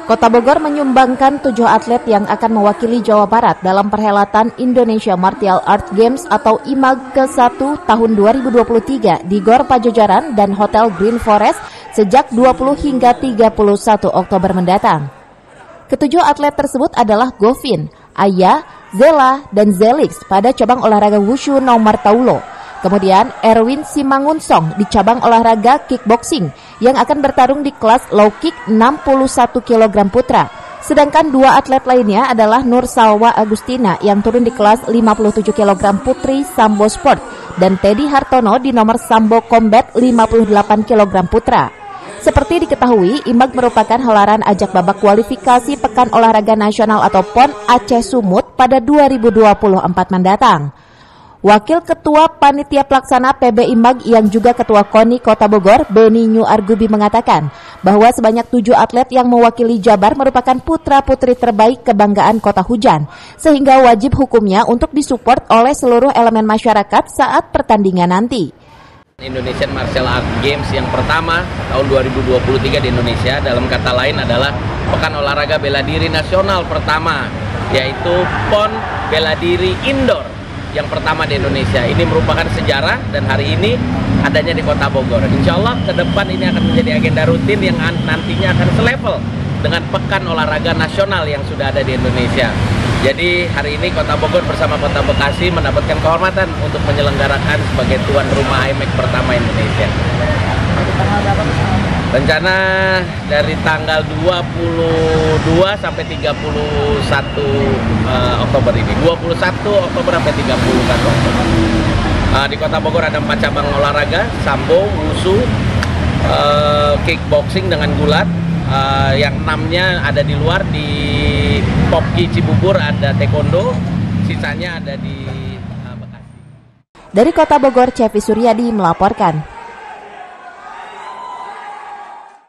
Kota Bogor menyumbangkan 7 atlet yang akan mewakili Jawa Barat dalam perhelatan Indonesia Martial Arts Games atau IMAG ke-1 tahun 2023 di Gor Pajajaran dan Hotel Green Forest sejak 20 hingga 31 Oktober mendatang. Ketujuh atlet tersebut adalah Govin, Aya, Zela, dan Zelix pada cabang olahraga wushu nomor taulo. Kemudian Erwin Simangunsong di cabang olahraga kickboxing yang akan bertarung di kelas low kick 61 kg putra. Sedangkan dua atlet lainnya adalah Nur Salwa Agustina yang turun di kelas 57 kg putri Sambo Sport dan Teddy Hartono di nomor Sambo Combat 58 kg putra. Seperti diketahui, IMAG merupakan helaran ajak babak kualifikasi Pekan Olahraga Nasional atau PON Aceh Sumut pada 2024 mendatang. Wakil Ketua Panitia Pelaksana PB IMAG yang juga Ketua KONI Kota Bogor, Beni New Argubi mengatakan bahwa sebanyak 7 atlet yang mewakili Jabar merupakan putra-putri terbaik kebanggaan Kota Hujan, sehingga wajib hukumnya untuk disupport oleh seluruh elemen masyarakat saat pertandingan nanti. Indonesian Martial Arts Games yang pertama tahun 2023 di Indonesia, dalam kata lain adalah Pekan Olahraga Bela Diri Nasional pertama, yaitu PON Bela Diri Indoor yang pertama di Indonesia. Ini merupakan sejarah dan hari ini adanya di Kota Bogor. Insya Allah ke depan ini akan menjadi agenda rutin yang nantinya akan selevel dengan Pekan Olahraga Nasional yang sudah ada di Indonesia. Jadi hari ini Kota Bogor bersama Kota Bekasi mendapatkan kehormatan untuk menyelenggarakan sebagai tuan rumah IMAG pertama Indonesia. Rencana dari tanggal 22 sampai 31 Oktober ini. 21 Oktober sampai 31 Oktober. Di Kota Bogor ada 4 cabang olahraga, sambo, wushu, kickboxing dengan gulat. Yang 6-nya ada di luar, di Popki Cibubur ada taekwondo, sisanya ada di Bekasi. Dari Kota Bogor, Cevi Suryadi melaporkan.